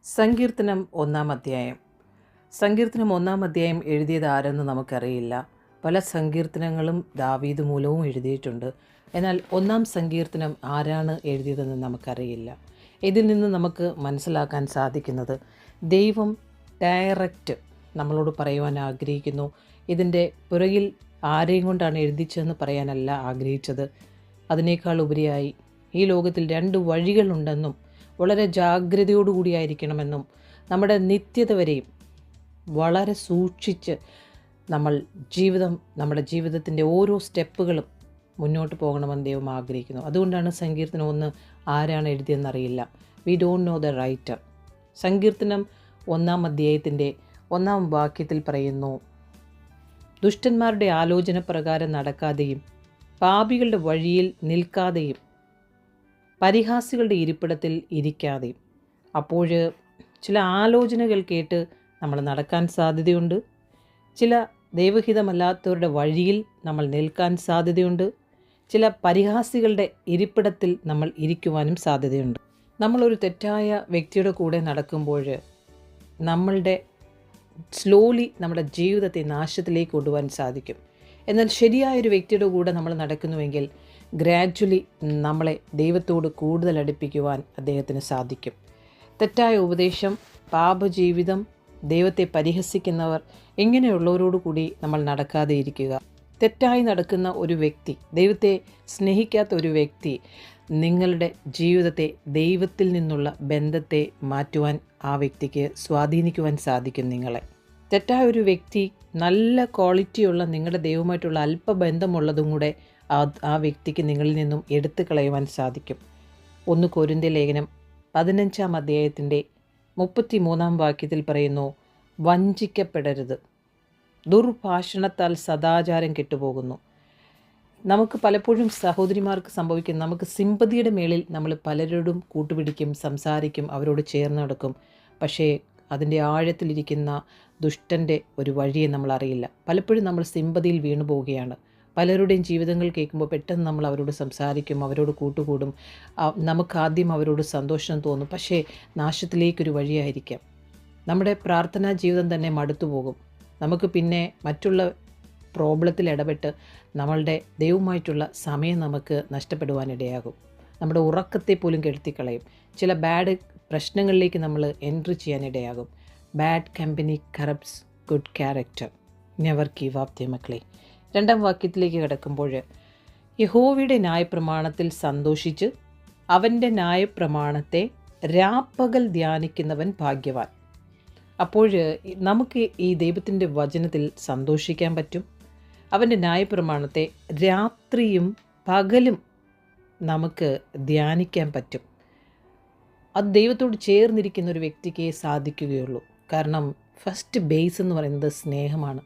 സങ്കീർത്തനം 1-ാം അധ്യായം. സങ്കീർത്തനം 1-ാം അധ്യായം എഴുതിയത് ആരെന്ന് നമുക്കറിയില്ല. പല സങ്കീർത്തനങ്ങളും ദാവീദ് മൂലവും എഴുതിയിട്ടുണ്ട്. എന്നാൽ 1-ാം സങ്കീർത്തനം ആരാണ് എഴുതിയതെന്ന് നമുക്കറിയില്ല. ഇതിൽ നിന്ന് നമുക്ക് മനസ്സിലാക്കാൻ സാധിക്കുന്നത് ദൈവം ഡയറക്റ്റ് നമ്മളോട് പറയുവാൻ ആഗ്രഹിക്കുന്നു. ഇതിൻ്റെ പുറകിൽ ആരെയും കൊണ്ടാണ് എഴുതിച്ചതെന്ന് പറയാനല്ല ആഗ്രഹിച്ചത്. അതിനേക്കാൾ ഉപരിയായി ഈ ലോകത്തിൽ 2 വഴികളുണ്ടെന്നും വളരെ ജാഗ്രതയോടുകൂടിയായിരിക്കണമെന്നും നമ്മുടെ നിത്യത വരെയും വളരെ സൂക്ഷിച്ച് നമ്മുടെ ജീവിതത്തിൻ്റെ ഓരോ സ്റ്റെപ്പുകളും മുന്നോട്ട് പോകണമെന്ന് ദൈവം ആഗ്രഹിക്കുന്നു. അതുകൊണ്ടാണ് സങ്കീർത്തനം 1 ആരാണ് എഴുതിയെന്നറിയില്ല. We don't know the writer. സങ്കീർത്തനം 1-ാം അധ്യായത്തിൻ്റെ 1-ാം വാക്യത്തിൽ പറയുന്നു, ദുഷ്ടന്മാരുടെ ആലോചന പ്രകാരം നടക്കാതെയും പാപികളുടെ വഴിയിൽ നിൽക്കാതെയും പരിഹാസികളുടെ ഇരിപ്പിടത്തിൽ ഇരിക്കാതെയും. അപ്പോൾ ചില ആലോചനകൾ കേട്ട് നമ്മൾ നടക്കാൻ സാധ്യതയുണ്ട്. ചില ദൈവഹിതമല്ലാത്തവരുടെ വഴിയിൽ നമ്മൾ നിൽക്കാൻ സാധ്യതയുണ്ട്. ചില പരിഹാസികളുടെ ഇരിപ്പിടത്തിൽ നമ്മൾ ഇരിക്കുവാനും സാധ്യതയുണ്ട്. നമ്മളൊരു തെറ്റായ വ്യക്തിയുടെ കൂടെ നടക്കുമ്പോൾ സ്ലോലി നമ്മുടെ ജീവിതത്തെ നാശത്തിലേക്ക് കൊണ്ടുപോകാൻ സാധിക്കും. എന്നാൽ ശരിയായൊരു വ്യക്തിയുടെ കൂടെ നമ്മൾ നടക്കുന്നുവെങ്കിൽ ഗ്രാജ്വലി നമ്മളെ ദൈവത്തോട് കൂടുതൽ അടുപ്പിക്കുവാൻ അദ്ദേഹത്തിന് സാധിക്കും. തെറ്റായ ഉപദേശം, പാപജീവിതം, ദൈവത്തെ പരിഹസിക്കുന്നവർ, ഇങ്ങനെയുള്ളവരോടു കൂടി നമ്മൾ നടക്കാതെ ഇരിക്കുക. തെറ്റായി നടക്കുന്ന ഒരു വ്യക്തി, ദൈവത്തെ സ്നേഹിക്കാത്ത ഒരു വ്യക്തി നിങ്ങളുടെ ജീവിതത്തെ, ദൈവത്തിൽ നിന്നുള്ള ബന്ധത്തെ മാറ്റുവാൻ ആ വ്യക്തിക്ക് സ്വാധീനിക്കുവാൻ സാധിക്കും. നിങ്ങളെ തെറ്റായ ഒരു വ്യക്തി നല്ല ക്വാളിറ്റിയുള്ള നിങ്ങളുടെ ദൈവമായിട്ടുള്ള അല്പബന്ധമുള്ളതും കൂടെ ആ വ്യക്തിക്ക് നിങ്ങളിൽ നിന്നും എടുത്തു കളയുവാൻ സാധിക്കും. 1 കൊരിന്ത്യർ ലേഖനം 15-ാം അധ്യായത്തിൻ്റെ 33-ാം വാക്യത്തിൽ പറയുന്നു, വഞ്ചിക്കപ്പെടരുത്, ദുർഭാഷണത്താൽ സദാചാരം കെട്ടുപോകുന്നു. നമുക്ക് പലപ്പോഴും സഹോദരിമാർക്ക് സംഭവിക്കും, നമുക്ക് സിമ്പതിയുടെ മേളിൽ നമ്മൾ പലരോടും കൂട്ടുപിടിക്കും, സംസാരിക്കും, അവരോട് ചേർന്ന് നടക്കും. പക്ഷേ അതിൻ്റെ ആഴത്തിലിരിക്കുന്ന ദുഷ്ടൻ്റെ ഒരു വഴിയെ നമ്മൾ അറിയില്ല. പലപ്പോഴും നമ്മൾ സിമ്പതിയിൽ വീണു പോവുകയാണ്. പലരുടെയും ജീവിതങ്ങൾ കേൾക്കുമ്പോൾ പെട്ടെന്ന് നമ്മൾ അവരോട് സംസാരിക്കും, അവരോട് കൂട്ടുകൂടും. നമുക്കാദ്യം അവരോട് സന്തോഷം തോന്നും, പക്ഷേ നാശത്തിലേക്കൊരു വഴിയായിരിക്കാം. നമ്മുടെ പ്രാർത്ഥനാ ജീവിതം തന്നെ മടുത്തുപോകും. നമുക്ക് പിന്നെ മറ്റുള്ള പ്രോബ്ലത്തിൽ ഇടപെട്ട് നമ്മളുടെ ദൈവമായിട്ടുള്ള സമയം നമുക്ക് നഷ്ടപ്പെടുവാനിടയാകും. നമ്മുടെ ഉറക്കത്തെ പോലും കെടുത്തിക്കളയും. ചില ബാഡ് പ്രശ്നങ്ങളിലേക്ക് നമ്മൾ എൻട്രി ചെയ്യാനിടയാകും. Bad company corrupts good character. Never give up the മക്കളെ. 2-ാം വാക്യത്തിലേക്ക് കിടക്കുമ്പോൾ, യഹോവയുടെ ന്യായപ്രമാണത്തിൽ സന്തോഷിച്ച് അവൻ്റെ ന്യായപ്രമാണത്തെ രാപ്പകൽ ധ്യാനിക്കുന്നവൻ ഭാഗ്യവാൻ. അപ്പോൾ നമുക്ക് ഈ ദൈവത്തിൻ്റെ വചനത്തിൽ സന്തോഷിക്കാൻ പറ്റും. അവൻ്റെ ന്യായപ്രമാണത്തെ രാത്രിയും പകലും നമുക്ക് ധ്യാനിക്കാൻ പറ്റും. അത് ദൈവത്തോട് ചേർന്നിരിക്കുന്ന ഒരു വ്യക്തിക്ക് സാധിക്കുകയുള്ളൂ. കാരണം ഫസ്റ്റ് ബേസ് എന്ന് പറയുന്നത് സ്നേഹമാണ്.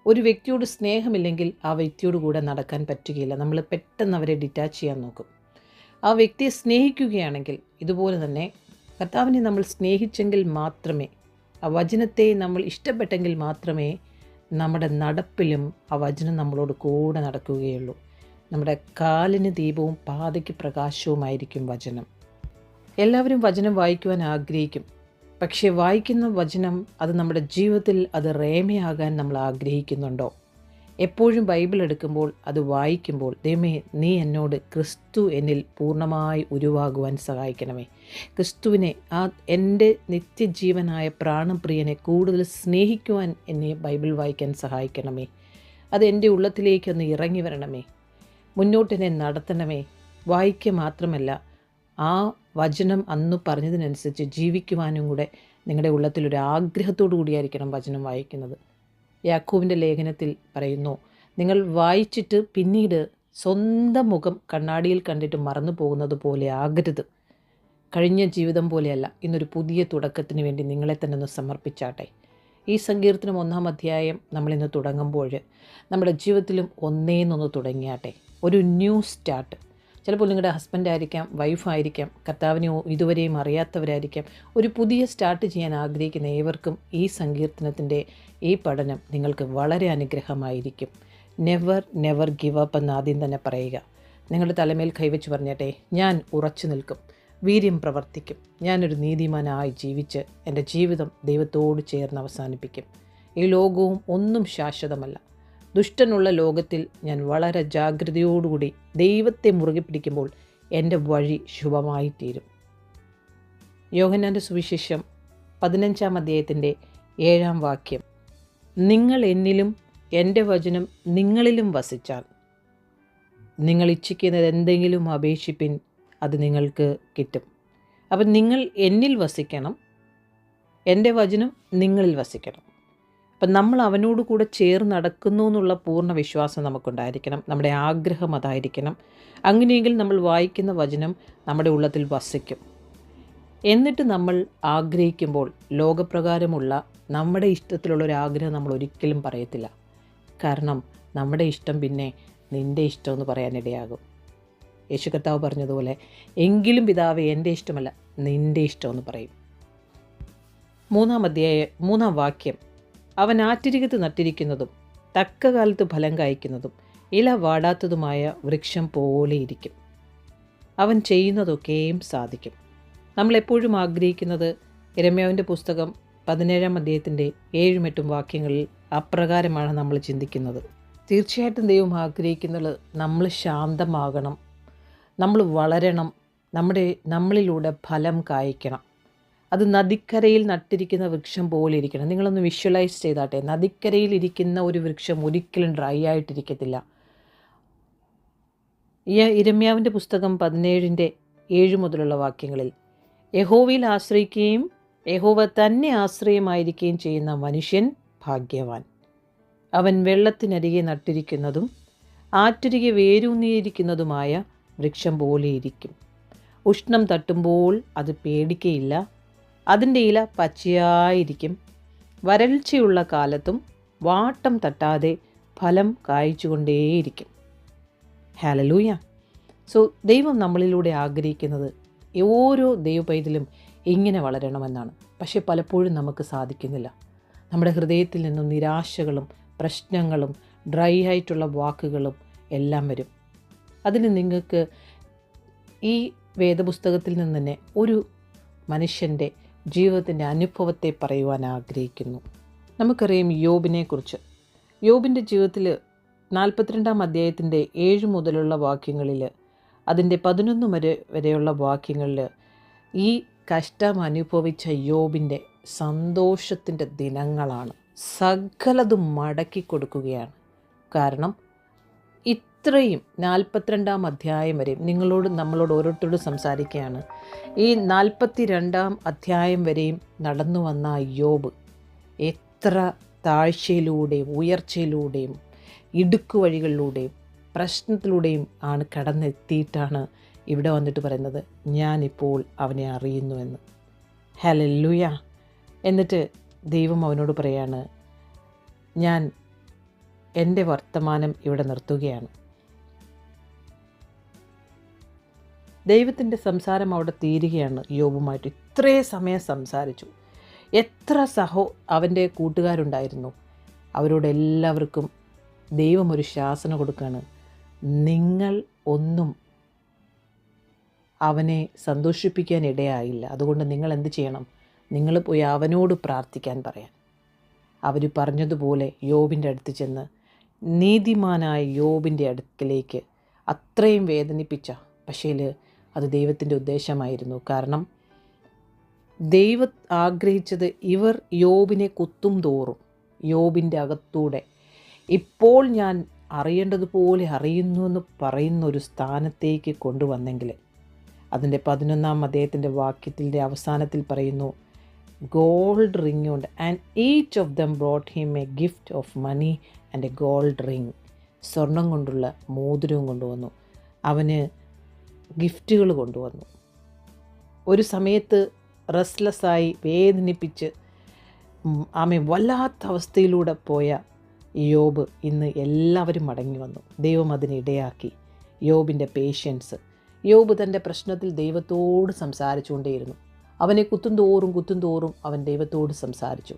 ഒരു വ്യക്തിയോട് സ്നേഹമില്ലെങ്കിൽ ആ വ്യക്തിയോട് കൂടെ നടക്കാൻ പറ്റുകയില്ല. നമ്മൾ പെട്ടെന്ന് അവരെ ഡിറ്റാച്ച് ചെയ്യാൻ നോക്കും. ആ വ്യക്തിയെ സ്നേഹിക്കുകയാണെങ്കിൽ ഇതുപോലെ തന്നെ കർത്താവിനെ നമ്മൾ സ്നേഹിച്ചെങ്കിൽ മാത്രമേ, ആ വചനത്തെ നമ്മൾ ഇഷ്ടപ്പെട്ടെങ്കിൽ മാത്രമേ നമ്മുടെ നടപ്പിലും ആ വചനം നമ്മളോട് കൂടെ നടക്കുകയുള്ളൂ. നമ്മുടെ കാലിന് ദീപവും പാതയ്ക്ക് പ്രകാശവുമായിരിക്കും വചനം. എല്ലാവരും വചനം വായിക്കുവാൻ ആഗ്രഹിക്കും. പക്ഷേ വായിക്കുന്ന വചനം അത് നമ്മുടെ ജീവിതത്തിൽ അത് റേമയാകാൻ നമ്മൾ ആഗ്രഹിക്കുന്നുണ്ടോ? എപ്പോഴും ബൈബിൾ എടുക്കുമ്പോൾ അത് വായിക്കുമ്പോൾ, ദൈവമേ നീ എന്നോട് ക്രിസ്തു എന്നിൽ പൂർണ്ണമായി ഉരുവാകുവാൻ സഹായിക്കണമേ. ക്രിസ്തുവിനെ, എൻ്റെ നിത്യജീവനായ പ്രാണപ്രിയനെ കൂടുതൽ സ്നേഹിക്കുവാൻ എന്നെ ബൈബിൾ വായിക്കാൻ സഹായിക്കണമേ. അത് എൻ്റെ ഉള്ളത്തിലേക്കൊന്ന് ഇറങ്ങി വരണമേ. മുന്നോട്ടെന്നെ നടത്തണമേ. വായിക്കുക മാത്രമല്ല, ആ വചനം അന്ന് പറഞ്ഞതിനനുസരിച്ച് ജീവിക്കുവാനും കൂടെ നിങ്ങളുടെ ഉള്ളത്തിലൊരു ആഗ്രഹത്തോടു കൂടിയായിരിക്കണം വചനം വായിക്കുന്നത്. യാക്കോബിൻ്റെ ലേഖനത്തിൽ പറയുന്നു, നിങ്ങൾ വായിച്ചിട്ട് പിന്നീട് സ്വന്തം മുഖം കണ്ണാടിയിൽ കണ്ടിട്ട് മറന്നു പോകുന്നത് പോലെ ആകരുത്. കഴിഞ്ഞ ജീവിതം പോലെയല്ല, ഇന്നൊരു പുതിയ തുടക്കത്തിന് വേണ്ടി നിങ്ങളെ തന്നെ ഒന്ന് സമർപ്പിച്ചാട്ടെ. ഈ സങ്കീർത്തനം 1-ാം അധ്യായം നമ്മളിന്ന് തുടങ്ങുമ്പോൾ നമ്മുടെ ജീവിതത്തിലും ഒന്നേന്നൊന്ന് തുടങ്ങിയാട്ടെ. ഒരു ന്യൂ സ്റ്റാർട്ട്. ചിലപ്പോൾ നിങ്ങളുടെ ഹസ്ബൻഡായിരിക്കാം, വൈഫായിരിക്കാം, കർത്താവിനെ ഇതുവരെയും അറിയാത്തവരായിരിക്കാം. ഒരു പുതിയ സ്റ്റാർട്ട് ചെയ്യാൻ ആഗ്രഹിക്കുന്ന ഏവർക്കും ഈ സങ്കീർത്തനത്തിൻ്റെ ഈ പഠനം നിങ്ങൾക്ക് വളരെ അനുഗ്രഹമായിരിക്കും. നെവർ ഗിവ് അപ്പ് എന്ന് ആദ്യം തന്നെ പറയുക. നിങ്ങളുടെ തലമേൽ കൈവച്ച് പറഞ്ഞാട്ടെ, ഞാൻ ഉറച്ചു നിൽക്കും. വീര്യം പ്രവർത്തിക്കും. ഞാനൊരു നീതിമാനായി ജീവിച്ച് എൻ്റെ ജീവിതം ദൈവത്തോട് ചേർന്ന് അവസാനിപ്പിക്കും. ഈ ലോകവും ഒന്നും ശാശ്വതമല്ല. ദുഷ്ടനുള്ള ലോകത്തിൽ ഞാൻ വളരെ ജാഗ്രതയോടുകൂടി ദൈവത്തെ മുറുകെ പിടിക്കുമ്പോൾ എൻ്റെ വഴി ശുഭമായി തീരും. യോഹന്നാൻ്റെ സുവിശേഷം 15-ാം അധ്യായത്തിൻ്റെ 7-ാം വാക്യം, നിങ്ങൾ എന്നിലും എൻ്റെ വചനം നിങ്ങളിലും വസിച്ചാൽ നിങ്ങൾ ഇച്ഛിക്കുന്നത് എന്തെങ്കിലും അപേക്ഷിപ്പിൻ, അത് നിങ്ങൾക്ക് കിട്ടും. അപ്പം നിങ്ങൾ എന്നിൽ വസിക്കണം, എൻ്റെ വചനം നിങ്ങളിൽ വസിക്കണം. അപ്പം നമ്മൾ അവനോട് കൂടെ ചേർന്ന് നടക്കുന്നു എന്നുള്ള പൂർണ്ണ വിശ്വാസം നമുക്കുണ്ടായിരിക്കണം. നമ്മുടെ ആഗ്രഹം അതായിരിക്കണം. അങ്ങനെയെങ്കിൽ നമ്മൾ വായിക്കുന്ന വചനം നമ്മുടെ ഉള്ളത്തിൽ വസിക്കും. എന്നിട്ട് നമ്മൾ ആഗ്രഹിക്കുമ്പോൾ ലോകപ്രകാരമുള്ള നമ്മുടെ ഇഷ്ടത്തിലുള്ളൊരാഗ്രഹം നമ്മൾ ഒരിക്കലും പറയത്തില്ല. കാരണം നമ്മുടെ ഇഷ്ടം പിന്നെ നിൻ്റെ ഇഷ്ടമെന്ന് പറയാനിടയാകും. യേശു കർത്താവ് പറഞ്ഞതുപോലെ, എങ്കിലും പിതാവേ എൻ്റെ ഇഷ്ടമല്ല നിൻ്റെ ഇഷ്ടമെന്ന് പറയും. 3-ാം വാക്യം, അവൻ ആറ്റിരികത്ത് നട്ടിരിക്കുന്നതും തക്ക കാലത്ത് ഫലം കായ്ക്കുന്നതും ഇല വാടാത്തതുമായ വൃക്ഷം പോലെ ഇരിക്കും. അവൻ ചെയ്യുന്നതൊക്കെയും സാധിക്കും. നമ്മളെപ്പോഴും ആഗ്രഹിക്കുന്നത് യിരെമ്യാവിൻ്റെ പുസ്തകം 17-ാം അധ്യായത്തിൻ്റെ 7-8 വാക്യങ്ങളിൽ അപ്രകാരമാണ് നമ്മൾ ചിന്തിക്കുന്നത്. തീർച്ചയായിട്ടും ദൈവം ആഗ്രഹിക്കുന്നത് നമ്മൾ ശാന്തമാകണം, നമ്മൾ വളരണം, നമ്മളിലൂടെ ഫലം കായ്ക്കണം. അത് നദിക്കരയിൽ നട്ടിരിക്കുന്ന വൃക്ഷം പോലെ ഇരിക്കണം. നിങ്ങളൊന്ന് വിഷ്വലൈസ് ചെയ്താട്ടെ. നദിക്കരയിൽ ഇരിക്കുന്ന ഒരു വൃക്ഷം ഒരിക്കലും ഡ്രൈ ആയിട്ടിരിക്കത്തില്ല. യിരെമ്യാവിൻ്റെ പുസ്തകം 17-ന്റെ 7 മുതലുള്ള വാക്യങ്ങളിൽ, യഹോവയിൽ ആശ്രയിക്കുകയും യഹോവ തന്നെ ആശ്രയമായിരിക്കുകയും ചെയ്യുന്ന മനുഷ്യൻ ഭാഗ്യവാൻ. അവൻ വെള്ളത്തിനരികെ നട്ടിരിക്കുന്നതും ആറ്റരികെ വേരൂന്നിയിരിക്കുന്നതുമായ വൃക്ഷം പോലെയിരിക്കും. ഉഷ്ണം തട്ടുമ്പോൾ അത് പേടിക്കയില്ല, അതിൻ്റെ ഇല പച്ചയായിരിക്കും. വരൾച്ചയുള്ള കാലത്തും വാട്ടം തട്ടാതെ ഫലം കായ്ച്ചുകൊണ്ടേയിരിക്കും. ഹല്ലേലൂയ. സോ ദൈവം നമ്മളിലൂടെ ആഗ്രഹിക്കുന്നത് ഓരോ ദൈവപൈതലും ഇങ്ങനെ വളരണമെന്നാണ്. പക്ഷേ പലപ്പോഴും നമുക്ക് സാധിക്കുന്നില്ല. നമ്മുടെ ഹൃദയത്തിൽ നിന്നും നിരാശകളും പ്രശ്നങ്ങളും ഡ്രൈ ആയിട്ടുള്ള വാക്കുകളും എല്ലാം വരും. അതിന് നിങ്ങൾക്ക് ഈ വേദപുസ്തകത്തിൽ നിന്ന് തന്നെ ഒരു മനുഷ്യൻ്റെ ജീവിതത്തിൻ്റെ അനുഭവത്തെ പറയുവാൻ ആഗ്രഹിക്കുന്നു. നമുക്കറിയാം യോബിനെക്കുറിച്ച്. യോബിൻ്റെ ജീവിതത്തിൽ 42-ാം അധ്യായത്തിൻ്റെ 7 മുതലുള്ള വാക്യങ്ങളിൽ, അതിൻ്റെ 11 വരെയുള്ള വാക്യങ്ങളിൽ ഈ കഷ്ടം അനുഭവിച്ച യോബിൻ്റെ സന്തോഷത്തിൻ്റെ ദിനങ്ങളാണ്. സകലതും മടക്കി കൊടുക്കുകയാണ്. കാരണം ഇത്രയും 42-ാം അധ്യായം വരെ നമ്മളോട് ഓരോരുത്തരോടും സംസാരിക്കുകയാണ്. ഈ 42-ാം അധ്യായം വരെയും നടന്നു വന്ന യോബ് എത്ര താഴ്ചയിലൂടെയും ഉയർച്ചയിലൂടെയും ഇടുക്ക് വഴികളിലൂടെയും പ്രശ്നത്തിലൂടെയും ആണ് കടന്നെത്തിയിട്ടാണ് ഇവിടെ വന്നിട്ട് പറയുന്നത്, ഞാനിപ്പോൾ അവനെ അറിയുന്നുവെന്ന്. ഹല്ലേലൂയ. എന്നിട്ട് ദൈവം അവനോട് പറയാണ്, ഞാൻ എൻ്റെ വർത്തമാനം ഇവിടെ നിർത്തുകയാണ്. ദൈവത്തിൻ്റെ സംസാരം അവിടെ തീരുകയാണ് യോബുമായിട്ട്. ഇത്രയും സമയം സംസാരിച്ചു. എത്ര അവൻ്റെ കൂട്ടുകാരുണ്ടായിരുന്നു. അവരോടെല്ലാവർക്കും ദൈവം ഒരു ശാസന കൊടുക്കുകയാണ്. നിങ്ങൾ ഒന്നും അവനെ സന്തോഷിപ്പിക്കാൻ ഇടയായില്ല. അതുകൊണ്ട് നിങ്ങൾ എന്ത് ചെയ്യണം? നിങ്ങൾ പോയി അവനോട് പ്രാർത്ഥിക്കാൻ പറയാൻ. അവർ പറഞ്ഞതുപോലെ യോബിൻ്റെ അടുത്ത് ചെന്ന് നീതിമാനായ യോബിൻ്റെ അടുക്കലേക്ക് അത്രയും വേദനിപ്പിച്ച, പക്ഷേ അത് ദൈവത്തിൻ്റെ ഉദ്ദേശമായിരുന്നു. കാരണം ദൈവം ആഗ്രഹിച്ചത് ഇവർ യോബിനെ കുത്തും തോറും യോബിൻ്റെ അകത്തൂടെ ഇപ്പോൾ ഞാൻ അറിയേണ്ടതുപോലെ അറിയുന്നുവെന്ന് പറയുന്ന ഒരു സ്ഥാനത്തേക്ക് കൊണ്ടുവന്നെങ്കിൽ, അതിൻ്റെ 11-ാം അധ്യായത്തിൻ്റെ വാക്യത്തിൻ്റെ അവസാനത്തിൽ പറയുന്നു, ഗോൾഡ് റിംഗ് ഉണ്ട്. And each of them brought him a gift of money and a gold ring. സ്വർണം കൊണ്ടുള്ള മോതിരവും കൊണ്ടുവന്നു. അവന് ഗിഫ്റ്റുകൾ കൊണ്ടുവന്നു. ഒരു സമയത്ത് റെസ്റ്റ്ലെസ്സായി വേദനിപ്പിച്ച് വല്ലാത്ത അവസ്ഥയിലൂടെ പോയ യോബ് ഇന്ന് എല്ലാവരും മടങ്ങി വന്നു. ദൈവം അതിനിടയാക്കി. യോബിൻ്റെ പേഷ്യൻസ്. യോബ് തൻ്റെ പ്രശ്നത്തിൽ ദൈവത്തോട് സംസാരിച്ചുകൊണ്ടേയിരുന്നു. അവനെ കുത്തും തോറും അവൻ ദൈവത്തോട് സംസാരിച്ചു.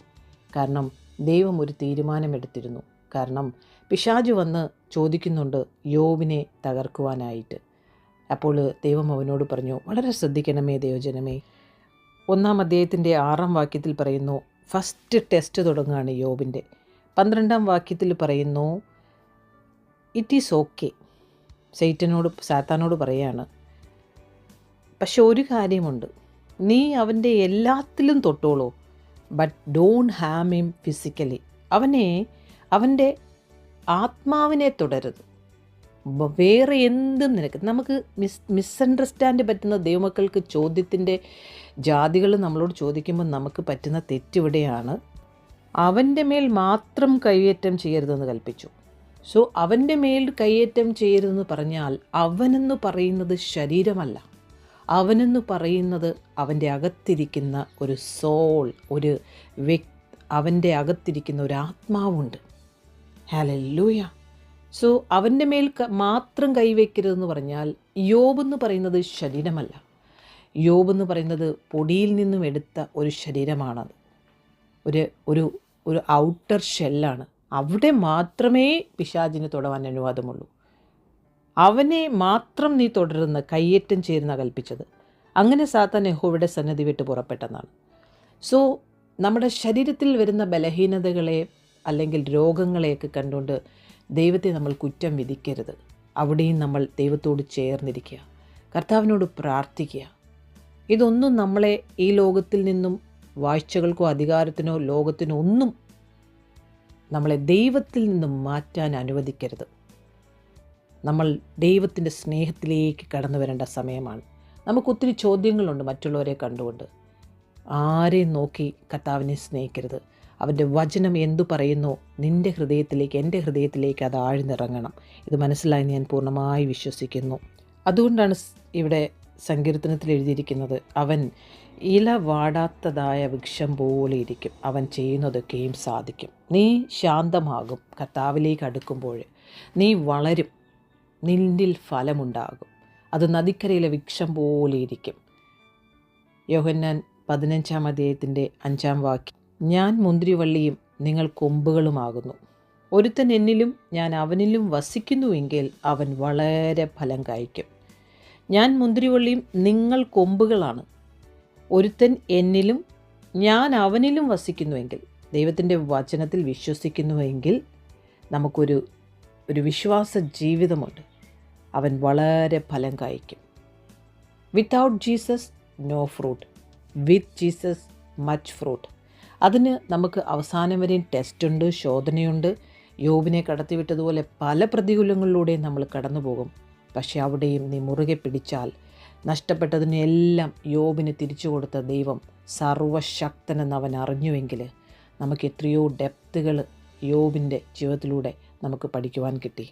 കാരണം ദൈവം ഒരു തീരുമാനമെടുത്തിരുന്നു. കാരണം പിശാച് വന്ന് ചോദിക്കുന്നുണ്ട് യോബിനെ തകർക്കുവാനായിട്ട്. അപ്പോൾ ദൈവം അവനോട് പറഞ്ഞു, വളരെ ശ്രദ്ധിക്കണമേ ദൈവജനമേ. 1-ാം അധ്യായത്തിൻ്റെ 6-ാം വാക്യത്തിൽ പറയുന്നു, ഫസ്റ്റ് ടെസ്റ്റ് തുടങ്ങുകയാണ് യോബിൻ്റെ. 12-ാം വാക്യത്തിൽ പറയുന്നു, ഇറ്റ് ഈസ് ഓക്കെ. സാത്താനോട് പറയാണ്, പക്ഷെ ഒരു കാര്യമുണ്ട്, നീ അവൻ്റെ എല്ലാത്തിലും തൊട്ടോളൂ, but don't harm him physically. അവൻ്റെ ആത്മാവിനെ തുടരുത്. വേറെ എന്തും നിനക്ക് നമുക്ക് മിസ്അണ്ടർസ്റ്റാൻഡ് പറ്റുന്ന ദൈവമക്കൾക്ക് ചോദ്യത്തിൻ്റെ ജാതികൾ നമ്മളോട് ചോദിക്കുമ്പോൾ നമുക്ക് പറ്റുന്ന തെറ്റിവിടെയാണ്. അവൻ്റെ മേൽ മാത്രം കൈയേറ്റം ചെയ്യരുതെന്ന് കൽപ്പിച്ചു. സോ അവൻ്റെ മേൽ കൈയേറ്റം ചെയ്യരുതെന്ന് പറഞ്ഞാൽ അവനെന്ന് പറയുന്നത് ശരീരമല്ല, അവനെന്ന് പറയുന്നത് അവൻ്റെ അകത്തിരിക്കുന്ന ഒരു സോൾ, അവൻ്റെ അകത്തിരിക്കുന്ന ഒരു ആത്മാവുണ്ട്. ഹല്ലേലൂയ. സോ അവൻ്റെ മേൽ മാത്രം കൈവയ്ക്കരുതെന്ന് പറഞ്ഞാൽ യോബെന്ന് പറയുന്നത് ശരീരമല്ല, യോബെന്ന് പറയുന്നത് പൊടിയിൽ നിന്നും എടുത്ത ഒരു ശരീരമാണത്. ഒരു ഔട്ടർ ഷെല്ലാണ്. അവിടെ മാത്രമേ പിശാചിന് തൊടുവാൻ അനുവാദമുള്ളൂ. അവനെ മാത്രം നീ തുടരുന്ന കയ്യേറ്റം ചേരുന്ന കൽപ്പിച്ചത്. അങ്ങനെ സാത്താൻ യഹോവയുടെ സന്നിധി വിട്ട് പുറപ്പെട്ടെന്നാണ്. സോ നമ്മുടെ ശരീരത്തിൽ വരുന്ന ബലഹീനതകളെ അല്ലെങ്കിൽ രോഗങ്ങളെയൊക്കെ കണ്ടുകൊണ്ട് ദൈവത്തെ നമ്മൾ കുറ്റം വിധിക്കരുത്. അവിടെയും നമ്മൾ ദൈവത്തോട് ചേർന്നിരിക്കുക, കർത്താവിനോട് പ്രാർത്ഥിക്കുക. ഇതൊന്നും നമ്മളെ ഈ ലോകത്തിൽ നിന്നും വാഴ്ചകൾക്കോ അധികാരത്തിനോ ലോകത്തിനോ ഒന്നും നമ്മളെ ദൈവത്തിൽ നിന്നും മാറ്റാൻ അനുവദിക്കരുത്. നമ്മൾ ദൈവത്തിൻ്റെ സ്നേഹത്തിലേക്ക് കടന്നു വരേണ്ട സമയമാണ്. നമുക്കൊത്തിരി ചോദ്യങ്ങളുണ്ട് മറ്റുള്ളവരെ കണ്ടുകൊണ്ട്. ആരെയും നോക്കി കർത്താവിനെ സ്നേഹിക്കരുത്. അവൻ്റെ വചനം എന്തു പറയുന്നു, നിൻ്റെ ഹൃദയത്തിലേക്ക്, എൻ്റെ ഹൃദയത്തിലേക്ക് അത് ആഴ്ന്നിറങ്ങണം. ഇത് മനസ്സിലായി ഞാൻ പൂർണ്ണമായി വിശ്വസിക്കുന്നു. അതുകൊണ്ടാണ് ഇവിടെ സങ്കീർത്തനത്തിൽ എഴുതിയിരിക്കുന്നത്, അവൻ ഇല വാടാത്തതായ വൃക്ഷം പോലെ ഇരിക്കും, അവൻ ചെയ്യുന്നതൊക്കെയും സാധിക്കും. നീ ശാന്തമാകും കർത്താവിലേക്ക് അടുക്കുമ്പോൾ, നീ വളരും, നിന്നിൽ ഫലമുണ്ടാകും, അത് നദിക്കരയിലെ വൃക്ഷം പോലെ ഇരിക്കും. യോഹന്നാൻ 15-ാം അധ്യായത്തിൻ്റെ 5-ാം വാക്യം, ഞാൻ മുന്തിരിവള്ളിയും നിങ്ങൾ കൊമ്പുകളുമാകുന്നു. ഒരുത്തൻ എന്നിലും ഞാൻ അവനിലും വസിക്കുന്നുവെങ്കിൽ അവൻ വളരെ ഫലം കായ്ക്കും. ഞാൻ മുന്തിരിവള്ളിയും നിങ്ങൾ കൊമ്പുകളാണ്. ഒരുത്തൻ എന്നിലും ഞാൻ അവനിലും വസിക്കുന്നുവെങ്കിൽ, ദൈവത്തിൻ്റെ വചനത്തിൽ വിശ്വസിക്കുന്നുവെങ്കിൽ നമുക്കൊരു വിശ്വാസ ജീവിതമുണ്ട്. അവൻ വളരെ ഫലം കായ്ക്കും. Without Jesus no fruit, with Jesus much fruit. അതിന് നമുക്ക് അവസാനം വരെയും ടെസ്റ്റുണ്ട്, ശോധനയുണ്ട്. യോബിനെ കടത്തിവിട്ടതുപോലെ പല പ്രതികൂലങ്ങളിലൂടെയും നമ്മൾ കടന്നു പോകും. പക്ഷെ അവിടെയും നീ മുറുകെ പിടിച്ചാൽ നഷ്ടപ്പെട്ടതിനെല്ലാം യോബിന് തിരിച്ചു കൊടുത്ത ദൈവം സർവശക്തനെന്ന് അവൻ അറിഞ്ഞുവെങ്കിൽ നമുക്ക് എത്രയോ ഡെപ്തുകൾ യോബിൻ്റെ ജീവിതത്തിലൂടെ നമുക്ക് പഠിക്കുവാൻ കിട്ടി.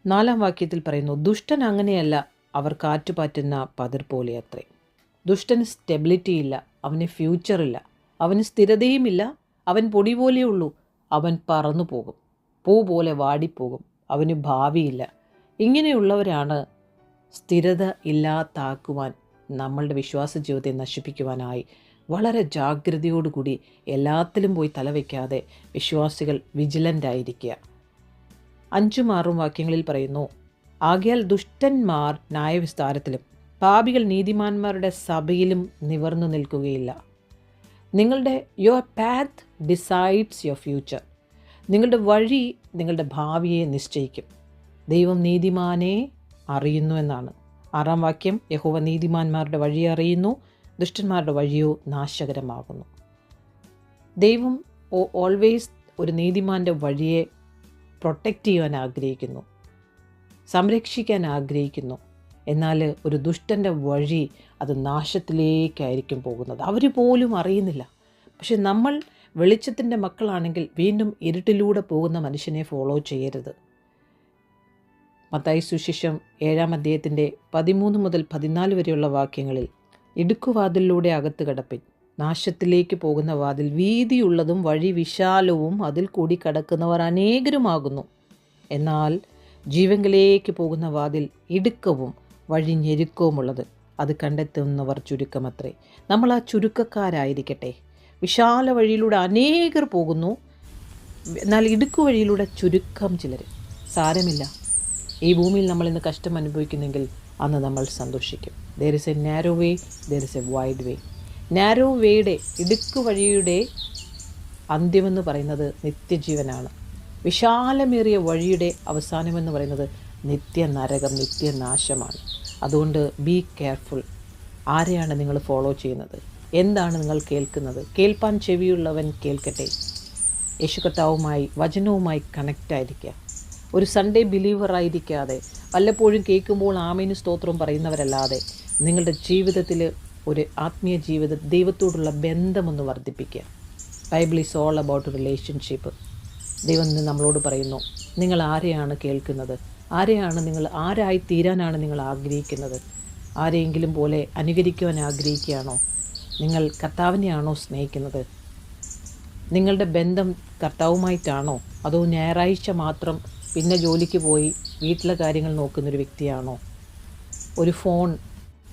4-ാം വാക്യത്തിൽ പറയുന്നു, ദുഷ്ടൻ അങ്ങനെയല്ല, അവർ കാറ്റുപാറ്റുന്ന പതിർ പോലെ അത്രേ. ദുഷ്ടന് സ്റ്റെബിലിറ്റി ഇല്ല, അവന് ഫ്യൂച്ചറില്ല, അവന് സ്ഥിരതയുമില്ല, അവൻ പൊടി പോലെയുള്ളൂ, അവൻ പറന്നു പോകും, പൂ പോലെ വാടിപ്പോകും, അവന് ഭാവിയില്ല. ഇങ്ങനെയുള്ളവരാണ് സ്ഥിരത ഇല്ലാത്താക്കുവാൻ, നമ്മളുടെ വിശ്വാസ ജീവിതത്തെ നശിപ്പിക്കുവാനായി വളരെ ജാഗ്രതയോടുകൂടി എല്ലാത്തിലും പോയി തലവയ്ക്കാതെ വിശ്വാസികൾ വിജിലൻ്റായിരിക്കുക. 5-ഉം 6-ഉം വാക്യങ്ങളിൽ പറയുന്നു, ആകയാൽ ദുഷ്ടന്മാർ ന്യായവിസ്താരത്തിലും പാപികൾ നീതിമാന്മാരുടെ സഭയിലും നിവർന്നു നിൽക്കുകയില്ല. Your path decides your future. നിങ്ങളുടെ വഴി നിങ്ങളുടെ ഭാവിയെ നിശ്ചയിക്കും. ദൈവം നീതിമാനെ അറിയുന്നു എന്നാണ്. 6-ാം വാക്യം, യഹോവ നീതിമാന്മാരുടെ വഴി അറിയുന്നു, ദുഷ്ടന്മാരുടെ വഴിയോ നാശകരമാകുന്നു. ദൈവം ഓൾവേസ് ഒരു നീതിമാൻ്റെ വഴിയെ പ്രൊട്ടക്റ്റ് ചെയ്യാൻ ആഗ്രഹിക്കുന്നു, സംരക്ഷിക്കാൻ ആഗ്രഹിക്കുന്നു. എന്നാൽ ഒരു ദുഷ്ടൻ്റെ വഴി അത് നാശത്തിലേക്കായിരിക്കും പോകുന്നത്. അവർ പോലും അറിയുന്നില്ല. പക്ഷെ നമ്മൾ വെളിച്ചത്തിൻ്റെ മക്കളാണെങ്കിൽ വീണ്ടും ഇരുട്ടിലൂടെ പോകുന്ന മനുഷ്യനെ ഫോളോ ചെയ്യരുത്. മത്തായി സുവിശേഷം 7-ാം അധ്യായത്തിൻ്റെ 13 മുതൽ 14 വരെയുള്ള വാക്യങ്ങളിൽ, ഇടുക്കുവാതിലിലൂടെ അകത്ത് കടപ്പിൻ, നാശത്തിലേക്ക് പോകുന്ന വാതിൽ വീതിയുള്ളതും വഴി വിശാലവും, അതിൽ കൂടി കടക്കുന്നവർ അനേകരുമാകുന്നു. എന്നാൽ ജീവങ്കിലേക്ക് പോകുന്ന വാതിൽ ഇടുക്കവും വഴി ഞെരുക്കവുമുള്ളത്, അത് കണ്ടെത്തുന്നവർ ചുരുക്കമത്രേ. നമ്മൾ ആ ചുരുക്കക്കാരായിരിക്കട്ടെ. വിശാല വഴിയിലൂടെ അനേകർ പോകുന്നു, എന്നാൽ ഇടുക്കു വഴിയിലൂടെ ചുരുക്കം ചിലർ. സാരമില്ല, ഈ ഭൂമിയിൽ നമ്മളിന്ന് കഷ്ടം അനുഭവിക്കുന്നെങ്കിൽ അന്ന് നമ്മൾ സന്തോഷിക്കും. There is a narrow way, there is a wide way. Narrow വേയുടെ, ഇടുക്ക് വഴിയുടെ അന്ത്യമെന്ന് പറയുന്നത് നിത്യജീവനാണ്. വിശാലമേറിയ വഴിയുടെ അവസാനമെന്ന് പറയുന്നത് നിത്യനരകം, നിത്യനാശമാണ്. അതുകൊണ്ട് ബി കെയർഫുൾ. ആരെയാണ് നിങ്ങൾ ഫോളോ ചെയ്യുന്നത്? എന്താണ് നിങ്ങൾ കേൾക്കുന്നത്? കേൾപ്പാൻ ചെവിയുള്ളവൻ കേൾക്കട്ടെ. യേശു കർത്താവുമായി, വചനവുമായി കണക്റ്റായിരിക്കുക. ഒരു സൺഡേ ബിലീവറായിരിക്കാതെ വല്ലപ്പോഴും കേൾക്കുമ്പോൾ ആമേനും സ്തോത്രവും പറയുന്നവരല്ലാതെ നിങ്ങളുടെ ജീവിതത്തിൽ ഒരു ആത്മീയ ജീവിതം, ദൈവത്തോടുള്ള ബന്ധമൊന്ന് വർദ്ധിപ്പിക്കുക. Bible is all about relationship. ദൈവം ഇന്ന് നമ്മളോട് പറയുന്നു, നിങ്ങൾ ആരെയാണ് കേൾക്കുന്നത്? ആരായി തീരാനാണ് നിങ്ങൾ ആഗ്രഹിക്കുന്നത്? ആരെയെങ്കിലും പോലെ അനുകരിക്കുവാൻ ആഗ്രഹിക്കുകയാണോ? നിങ്ങൾ കർത്താവിനെയാണോ സ്നേഹിക്കുന്നത്? നിങ്ങളുടെ ബന്ധം കർത്താവുമായിട്ടാണോ? അതോ ഞായറാഴ്ച മാത്രം പിന്നെ ജോലിക്ക് പോയി വീട്ടിലെ കാര്യങ്ങൾ നോക്കുന്നൊരു വ്യക്തിയാണോ? ഒരു ഫോൺ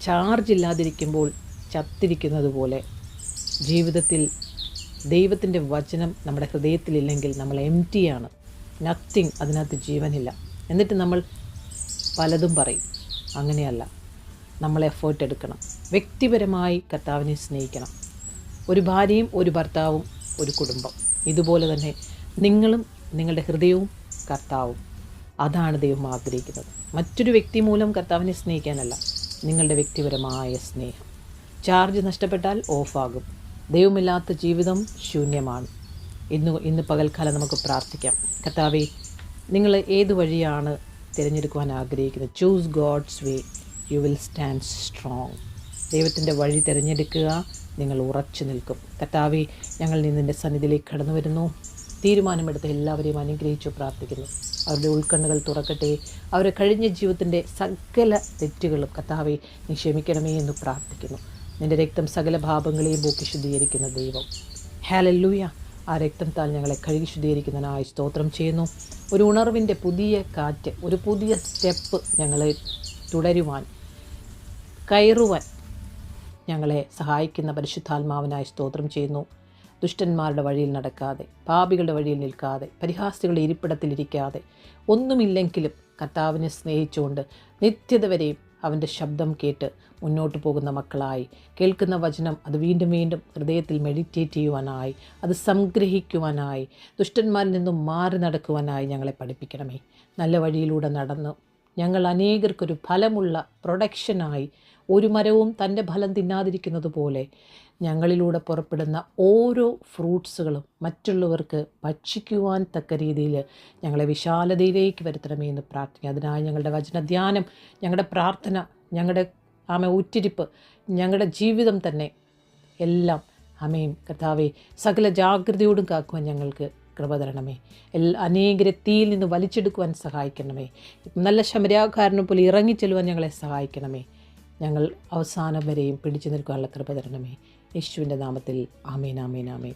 ചാർജ് ഇല്ലാതിരിക്കുമ്പോൾ ചത്തിരിക്കുന്നത് പോലെ ജീവിതത്തിൽ ദൈവത്തിൻ്റെ വചനം നമ്മുടെ ഹൃദയത്തിലില്ലെങ്കിൽ നമ്മൾ എംറ്റിയാണ്. നത്തിങ്, അതിനകത്ത് ജീവനില്ല. എന്നിട്ട് നമ്മൾ പലതും പറയും. അങ്ങനെയല്ല, നമ്മൾ എഫേർട്ട് എടുക്കണം. വ്യക്തിപരമായി കർത്താവിനെ സ്നേഹിക്കണം. ഒരു ഭാര്യയും ഒരു ഭർത്താവും ഒരു കുടുംബം. ഇതുപോലെ തന്നെ നിങ്ങളും നിങ്ങളുടെ ഹൃദയവും കർത്താവും. അതാണ് ദൈവം ആഗ്രഹിക്കുന്നത്. മറ്റൊരു വ്യക്തി മൂലം കർത്താവിനെ സ്നേഹിക്കാനല്ല, നിങ്ങളുടെ വ്യക്തിപരമായ സ്നേഹം. ചാർജ് നഷ്ടപ്പെട്ടാൽ ഓഫാകും. ദൈവമില്ലാത്ത ജീവിതം ശൂന്യമാണ്. ഇന്ന് പകൽക്കാലം നമുക്ക് പ്രാർത്ഥിക്കാം. കർത്താവേ, നിങ്ങൾ ഏത് വഴിയാണ് തിരഞ്ഞെടുക്കുവാൻ ആഗ്രഹിക്കുന്നത്? Choose God's way, you will stand strong. ദൈവത്തിൻ്റെ വഴി തിരഞ്ഞെടുക്കുക, നിങ്ങൾ ഉറച്ചു നിൽക്കും. കർത്താവേ, ഞങ്ങൾ നിന്നിൻ്റെ സന്നിധിയിലേക്ക് കടന്നു വരുന്നു. തീരുമാനമെടുത്ത എല്ലാവരെയും അനുഗ്രഹിച്ചു പ്രാർത്ഥിക്കുന്നു. അവരുടെ ഉൾക്കണ്ണുകൾ തുറക്കട്ടെ. അവരുടെ കഴിഞ്ഞ ജീവിതത്തിൻ്റെ സകല തെറ്റുകളും കർത്താവേ നീ ക്ഷമിക്കണമേ എന്ന് പ്രാർത്ഥിക്കുന്നു. നിൻ്റെ രക്തം സകല പാപങ്ങളെയും പോക്കി ശുദ്ധീകരിക്കുന്ന ദൈവം. ഹല്ലേലൂയ. ആ രക്തത്താൽ ഞങ്ങളെ കഴുകി ശുദ്ധീകരിക്കുന്നതിനായി സ്തോത്രം ചെയ്യുന്നു. ഒരു ഉണർവിൻ്റെ പുതിയ കാറ്റ്, ഒരു പുതിയ സ്റ്റെപ്പ് ഞങ്ങളെ തുടരുവാൻ, കയറുവാൻ ഞങ്ങളെ സഹായിക്കുന്ന പരിശുദ്ധാത്മാവിനായി സ്തോത്രം ചെയ്യുന്നു. ദുഷ്ടന്മാരുടെ വഴിയിൽ നടക്കാതെ, പാപികളുടെ വഴിയിൽ നിൽക്കാതെ, പരിഹാസികളുടെ ഇരിപ്പിടത്തിലിരിക്കാതെ, ഒന്നുമില്ലെങ്കിലും കർത്താവിനെ സ്നേഹിച്ചുകൊണ്ട് നിത്യത വരെയും അവൻ്റെ ശബ്ദം കേട്ട് മുന്നോട്ട് പോകുന്ന മക്കളായി, കേൾക്കുന്ന വചനം അത് വീണ്ടും വീണ്ടും ഹൃദയത്തിൽ മെഡിറ്റേറ്റ് ചെയ്യുവാനായി, അത് സംഗ്രഹിക്കുവാനായി, ദുഷ്ടന്മാരിൽ നിന്നും മാറി നടക്കുവാനായി ഞങ്ങളെ പഠിപ്പിക്കണമേ. നല്ല വഴിയിലൂടെ നടന്ന് ഞങ്ങൾ അനേകർക്കൊരു ഫലമുള്ള പ്രൊഡക്ഷനായി, ഒരു മരവും തൻ്റെ ഫലം തിന്നാതിരിക്കുന്നത് പോലെ ഞങ്ങളിലൂടെ പുറപ്പെടുന്ന ഓരോ ഫ്രൂട്ട്സുകളും മറ്റുള്ളവർക്ക് ഭക്ഷിക്കുവാൻ തക്ക രീതിയിൽ ഞങ്ങളെ വിശാലതയിലേക്ക് വരുത്തണമേ എന്ന് പ്രാർത്ഥിക്കുക. അതിനായി ഞങ്ങളുടെ വചനധ്യാനം, ഞങ്ങളുടെ പ്രാർത്ഥന, ഞങ്ങളുടെ ഉറ്റിരിപ്പ്, ഞങ്ങളുടെ ജീവിതം തന്നെ എല്ലാം കർത്താവേ സകല ജാഗ്രതയോടും കാക്കുവാൻ ഞങ്ങൾക്ക് കൃപ തരണമേ. അനേകരെ തീയിൽ നിന്ന് വലിച്ചെടുക്കുവാൻ സഹായിക്കണമേ. നല്ല ശമരാകാരനെ പോലെ ഇറങ്ങിച്ചെല്ലുവാൻ ഞങ്ങളെ സഹായിക്കണമേ. ഞങ്ങൾ അവസാനം വരെയും പിടിച്ചു നിൽക്കാനുള്ള കൃപ തരണമേ. യേശുവിൻ്റെ നാമത്തിൽ ആമേൻ, ആമേൻ, ആമേൻ.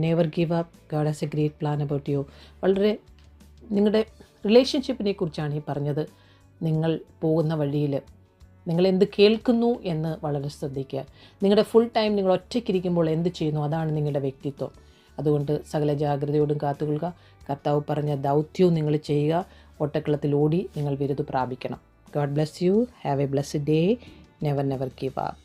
Never give up. God has a great plan about you. വളരെ നിങ്ങളുടെ റിലേഷൻഷിപ്പിനെ കുറിച്ചാണ് ഈ പറഞ്ഞത്. നിങ്ങൾ പോകുന്ന വഴിയിൽ നിങ്ങൾ എന്ത് കേൾക്കുന്നു എന്ന് വളരെ ശ്രദ്ധിക്കുക. നിങ്ങളുടെ ഫുൾ ടൈം നിങ്ങൾ ഒറ്റയ്ക്കിരിക്കുമ്പോൾ എന്ത് ചെയ്യുന്നു, അതാണ് നിങ്ങളുടെ വ്യക്തിത്വം. അതുകൊണ്ട് സകല ജാഗ്രതയോടും കാത്തുകൊള്ളുക. കർത്താവ് പറഞ്ഞ ദൗത്യവും നിങ്ങൾ ചെയ്യുക. ഓട്ടക്കളത്തിലോടി നിങ്ങൾ ബിരുദ പ്രാപിക്കണം. God bless you. Have a blessed day. Never give up.